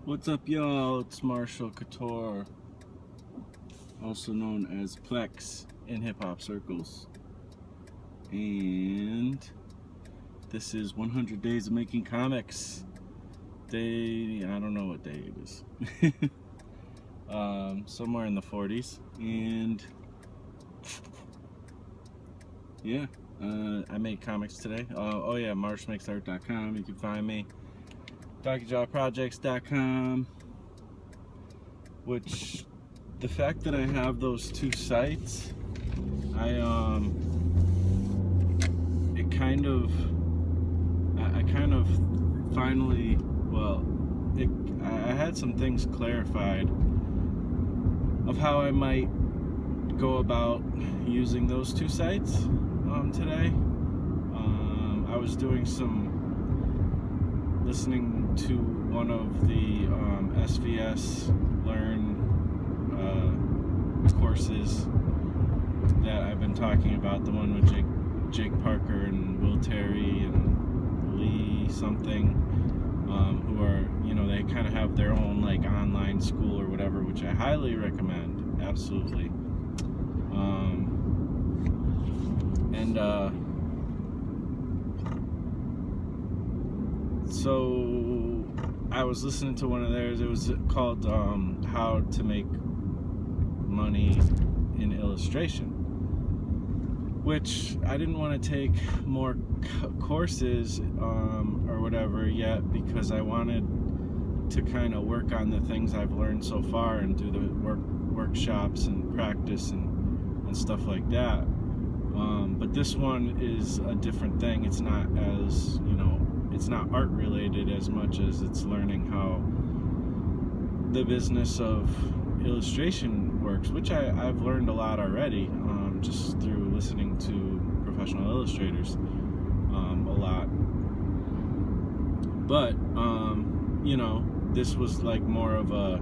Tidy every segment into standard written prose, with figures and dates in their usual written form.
What's up, y'all? It's Marshall Couture, also known as Plex in hip-hop circles. And this is 100 Days of Making Comics. I don't know what day it is. Somewhere in the 40s. And yeah, I made comics today. Oh yeah, marshmakesart.com. You can find me. DocuJawProjects.com, which the fact that I have those two sites, I kind of finally, I had some things clarified of how I might go about using those two sites today. I was doing listening to one of the SVS Learn courses that I've been talking about, the one with Jake Parker and Will Terry and Lee something, who are, they kind of have their own like online school or whatever, which I highly recommend, absolutely. So I was listening to one of theirs. It was called How to Make Money in Illustration, which I didn't want to take more courses or whatever yet, because I wanted to kind of work on the things I've learned so far and do the workshops and practice and stuff like that. But this one is a different thing. It's not as, it's not art related as much as it's learning how the business of illustration works, which I've learned a lot already, just through listening to professional illustrators a lot. But this was like more of a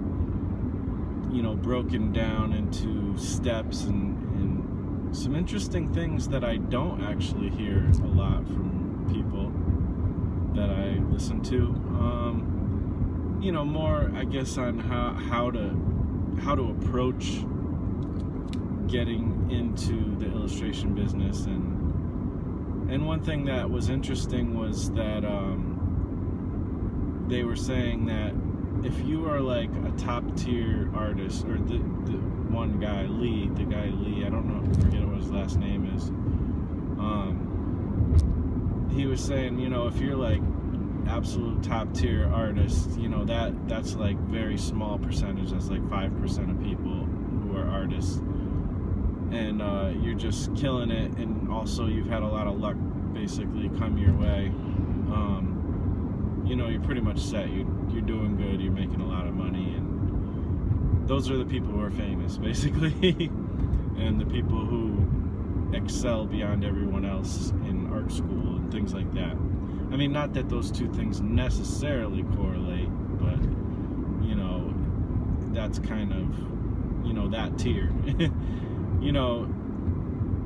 broken down into steps and some interesting things that I don't actually hear a lot from people that I listen to. More, I guess, on how to approach getting into the illustration business. And one thing that was interesting was that they were saying that if you are like a top tier artist, or the one guy, Lee, I don't know, I forget what his last name is. He was saying, if you're like absolute top tier artist, that's like very small percentage. That's like 5% of people who are artists, and you're just killing it. And also you've had a lot of luck basically come your way. You're pretty much set. You're doing good. You're making a lot of money, and those are the people who are famous, basically, and the people who excel beyond everyone else in art school and things like that. I mean, not that those two things necessarily correlate, but that's kind of that tier.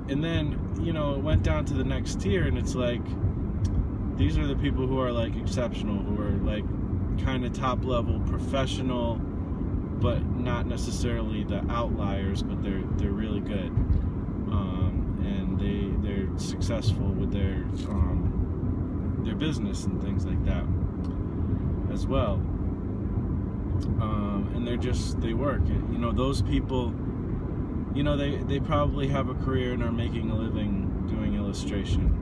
And then it went down to the next tier, and it's like, these are the people who are like exceptional, who are like kind of top level professional, but not necessarily the outliers, but they're really good, and they're successful with their business and things like that as well. And they work. Those people, they probably have a career and are making a living doing illustration,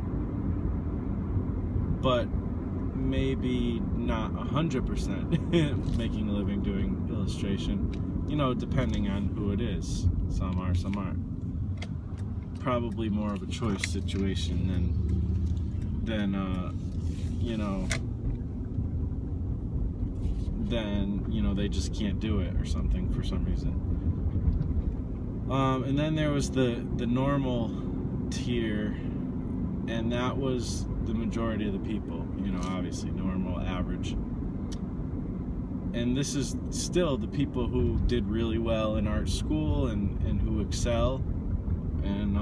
but maybe not 100% making a living doing illustration, depending on who it is. Some are, some aren't. Probably more of a choice situation than they just can't do it or something for some reason. And then there was the normal tier, and that was the majority of the people, obviously normal, average. And this is still the people who did really well in art school and who excel, and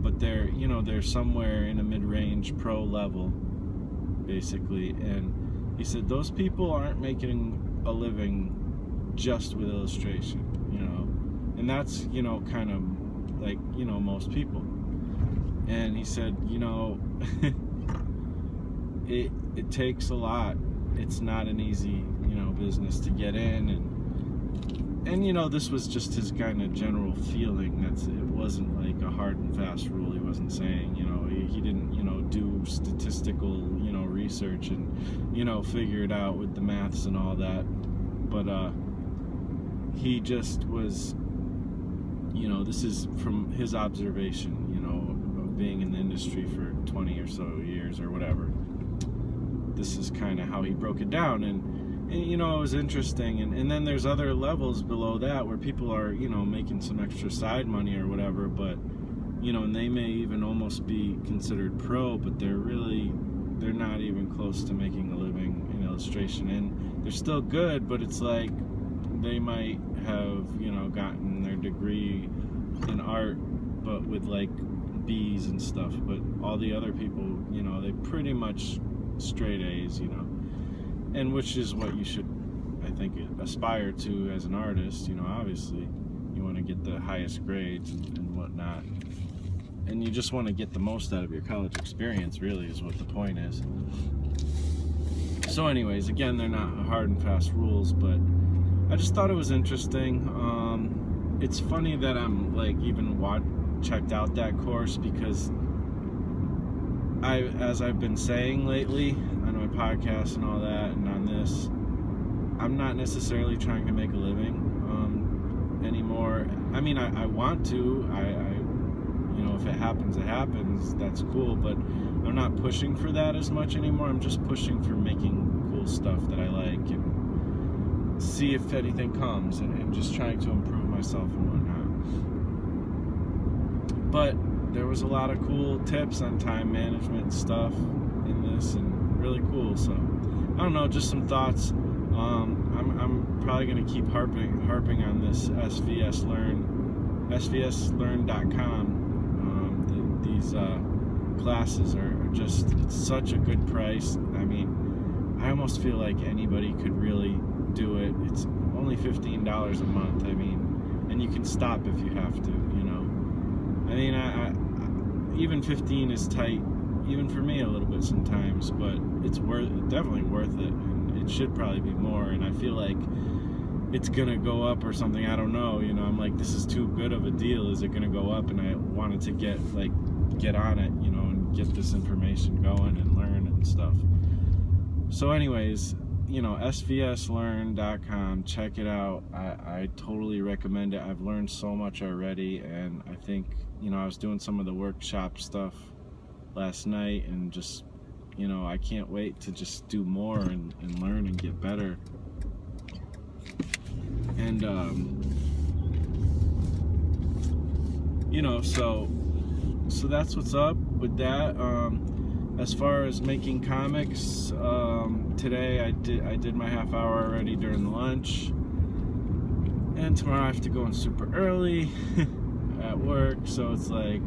but they're somewhere in a mid-range pro level, basically. And he said those people aren't making a living just with illustration, and that's, kind of like, most people. And he said, it takes a lot. It's not an easy, business to get in, and this was just his kind of general feeling. It wasn't like a hard and fast rule. He wasn't saying, he didn't, do statistical, research and, figure it out with the maths and all that. But he just was, this is from his observation, of being in the industry for 20 or so years or whatever. This is kind of how he broke it down, and it was interesting. And then there's other levels below that where people are, making some extra side money or whatever, but, and they may even almost be considered pro, but they're not even close to making a living in illustration. And they're still good, but it's like they might have, gotten their degree in art, but with like B's and stuff. But all the other people, they pretty much straight A's, and which is what you should, I think, aspire to as an artist. Obviously you want to get the highest grades and whatnot, and you just want to get the most out of your college experience, really, is what the point is. So anyways, again, they're not hard and fast rules, but I just thought it was interesting. It's funny that I'm like even checked out that course, because as I've been saying lately on my podcast and all that, and on this, I'm not necessarily trying to make a living anymore. I mean, I want to. If it happens, that's cool, but I'm not pushing for that as much anymore. I'm just pushing for making cool stuff that I like and see if anything comes, and just trying to improve myself and whatnot. But there was a lot of cool tips on time management stuff in this, and really cool. So I don't know, just some thoughts. I'm probably going to keep harping on this svslearn.com. These classes are just, it's such a good price. I mean, I almost feel like anybody could really do it. It's only $15 a month. I mean, and you can stop if you have to, I mean, I even 15 is tight, even for me a little bit sometimes, but it's definitely worth it, and it should probably be more. And I feel like it's gonna go up or something. I don't know. I'm like, this is too good of a deal. Is it gonna go up? And I wanted to get on it, and get this information going and learn and stuff. So anyways, svslearn.com, check it out. I totally recommend it. I've learned so much already, and I think, I was doing some of the workshop stuff last night, and just, I can't wait to just do more and learn and get better. And so that's what's up with that. As far as making comics, today I did my half hour already during the lunch, and tomorrow I have to go in super early at work, so it's like,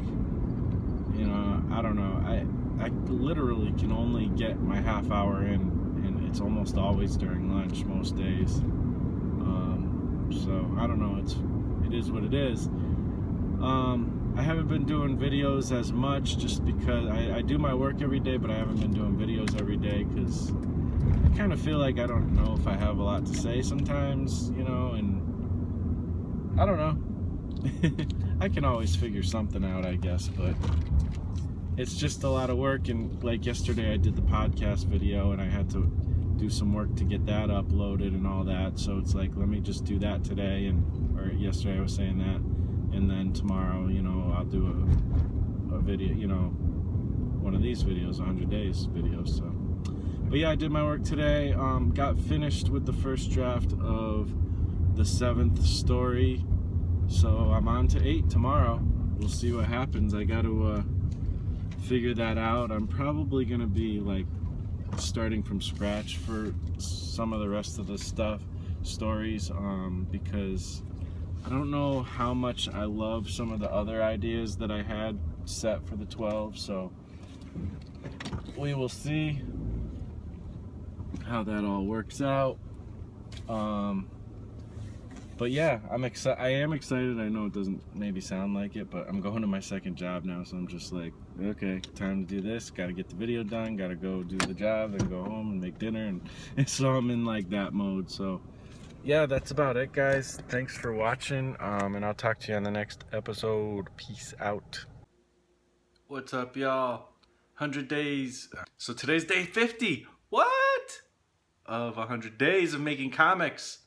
I don't know, I literally can only get my half hour in, and it's almost always during lunch most days. So I don't know, it is what it is. I haven't been doing videos as much, just because I do my work every day, but I haven't been doing videos every day because I kind of feel like I don't know if I have a lot to say sometimes, and I don't know. I can always figure something out, I guess, but it's just a lot of work. And like yesterday I did the podcast video, and I had to do some work to get that uploaded and all that, so it's like, let me just do that today, or yesterday I was saying that, and then tomorrow, I'll do a video, one of these videos, 100 days video. So, but yeah, I did my work today. Got finished with the first draft of the 7th story, so I'm on to 8 tomorrow. We'll see what happens. I got to figure that out. I'm probably gonna be like starting from scratch for some of the rest of the stories, because I don't know how much I love some of the other ideas that I had set for the 12, so we will see how that all works out. But yeah, I am excited. I know it doesn't maybe sound like it, but I'm going to my second job now, so I'm just like, okay, time to do this. Got to get the video done. Got to go do the job, then go home and make dinner, and so I'm in like that mode. So yeah, that's about it, guys. Thanks for watching, and I'll talk to you on the next episode. Peace out. What's up, y'all? 100 days. So today's day 50. What? Of 100 days of making comics.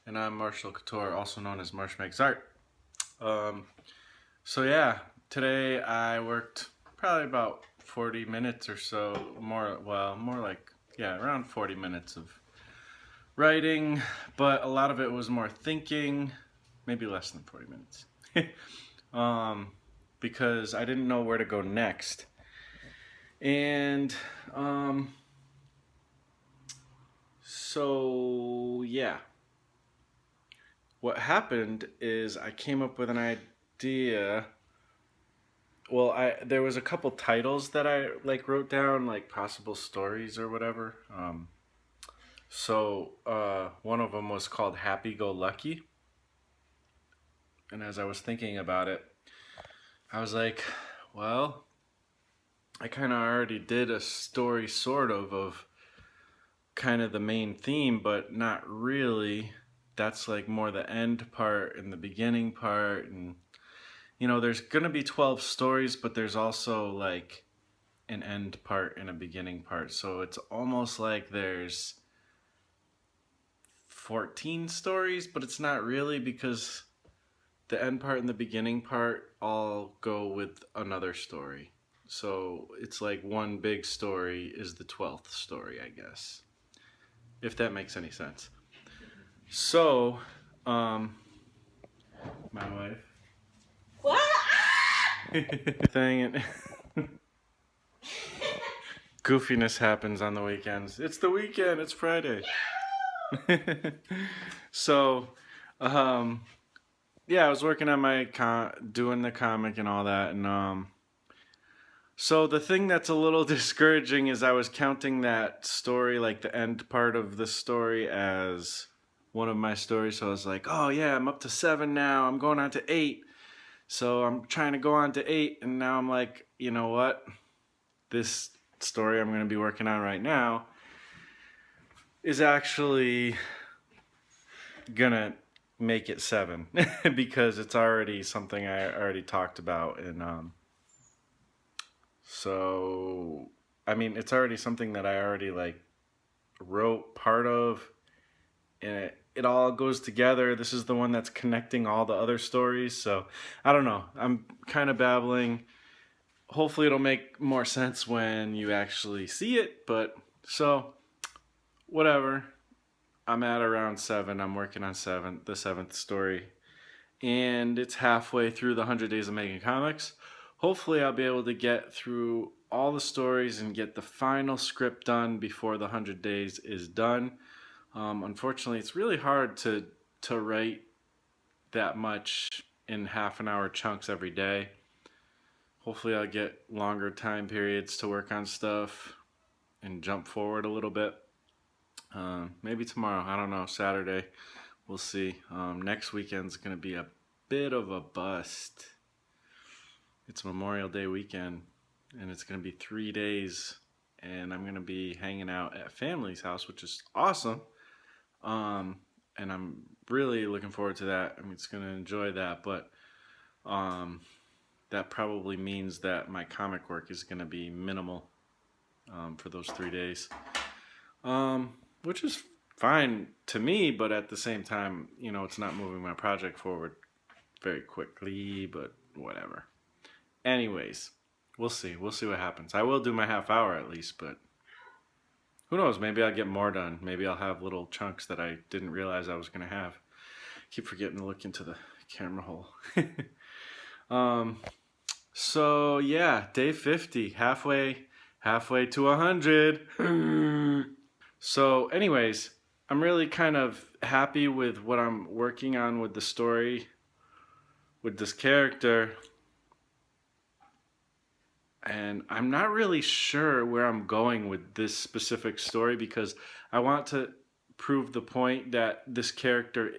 And I'm Marshall Couture, also known as Marsh Makes Art. So yeah, today I worked probably about 40 minutes or so, more like, yeah, around 40 minutes of writing, but a lot of it was more thinking, maybe less than 40 minutes, because I didn't know where to go next. And so yeah. What happened is I came up with an idea. Well, there was a couple titles that I like wrote down, like possible stories or whatever. So one of them was called Happy Go Lucky. And as I was thinking about it, I was like, well, I kind of already did a story sort of kind of the main theme, but not really. That's like more the end part and the beginning part, and you know, there's gonna be 12 stories, but there's also like an end part and a beginning part, so it's almost like there's 14 stories, but it's not really, because the end part and the beginning part all go with another story, so it's like one big story is the 12th story, I guess, if that makes any sense. So, my wife. What? Thing and goofiness happens on the weekends. It's the weekend. It's Friday. So, yeah, I was working on my doing the comic and all that, and so the thing that's a little discouraging is I was counting that story, like the end part of the story, as one of my stories. So I was like, oh yeah, I'm up to 7 now. I'm going on to 8. So I'm trying to go on to 8, and now I'm like, you know what? This story I'm going to be working on right now is actually gonna make it 7 because it's already something I already talked about, and so I mean, it's already something that I already like wrote part of, and it all goes together. This is the one that's connecting all the other stories. So I don't know, I'm kind of babbling. Hopefully it'll make more sense when you actually see it, but so whatever. I'm at around 7. I'm working on the 7th story, and it's halfway through the 100 days of making comics. Hopefully I'll be able to get through all the stories and get the final script done before the 100 days is done. Unfortunately, it's really hard to write that much in half-an-hour chunks every day. Hopefully I'll get longer time periods to work on stuff and jump forward a little bit. Maybe tomorrow, I don't know, Saturday, we'll see. Next weekend's gonna be a bit of a bust. It's Memorial Day weekend, and it's gonna be 3 days, and I'm gonna be hanging out at family's house, which is awesome. And I'm really looking forward to that. I'm just gonna enjoy that, but that probably means that my comic work is gonna be minimal for those 3 days, which is fine to me, but at the same time, you know, it's not moving my project forward very quickly, but whatever. Anyways, we'll see what happens. I will do my half hour at least, but who knows, maybe I'll get more done. Maybe I'll have little chunks that I didn't realize I was gonna have. Keep forgetting to look into the camera hole. So yeah, day 50, halfway to 100. So anyways, I'm really kind of happy with what I'm working on with the story, with this character, and I'm not really sure where I'm going with this specific story, because I want to prove the point that this character,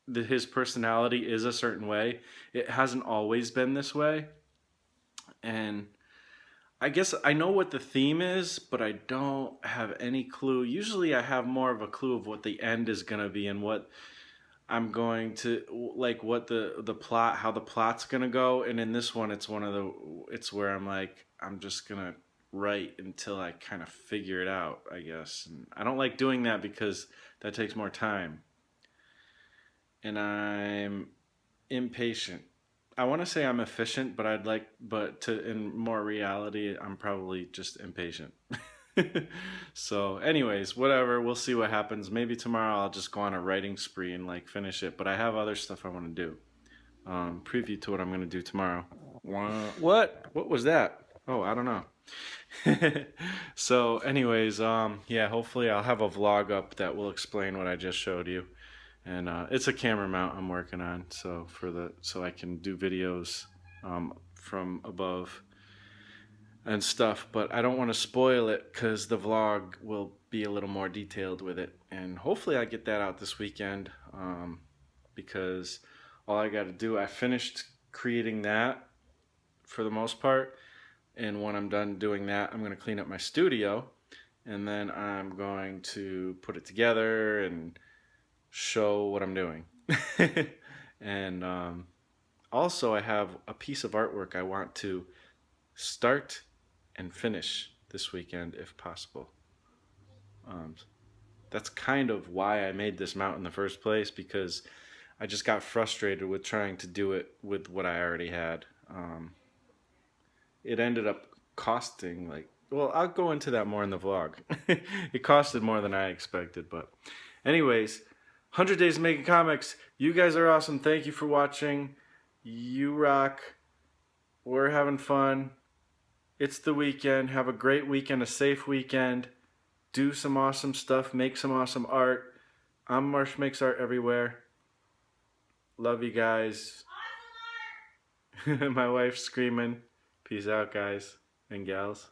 that his personality is a certain way. It hasn't always been this way. And I guess I know what the theme is, but I don't have any clue. Usually I have more of a clue of what the end is going to be and what I'm going to, like, what the plot, how the plot's going to go. And in this one, it's where I'm like, I'm just going to write until I kind of figure it out, I guess. And I don't like doing that because that takes more time. And I'm impatient. I want to say I'm efficient, but in more reality, I'm probably just impatient. So, anyways, whatever. We'll see what happens. Maybe tomorrow I'll just go on a writing spree and like finish it. But I have other stuff I want to do. Preview to what I'm going to do tomorrow. What? What was that? Oh, I don't know. So, anyways, yeah. Hopefully, I'll have a vlog up that will explain what I just showed you. And it's a camera mount I'm working on, so I can do videos from above and stuff. But I don't want to spoil it because the vlog will be a little more detailed with it, and hopefully I get that out this weekend. Because all I got to do, I finished creating that for the most part, and when I'm done doing that, I'm going to clean up my studio, and then I'm going to put it together and show what I'm doing. And also I have a piece of artwork I want to start and finish this weekend if possible. That's kind of why I made this mount in the first place, because I just got frustrated with trying to do it with what I already had. It ended up costing, like, well, I'll go into that more in the vlog. It costed more than I expected, but anyways, 100 Days of Making Comics. You guys are awesome. Thank you for watching. You rock. We're having fun. It's the weekend. Have a great weekend, a safe weekend. Do some awesome stuff. Make some awesome art. I'm Marsh Makes Art Everywhere. Love you guys. My wife's screaming. Peace out, guys and gals.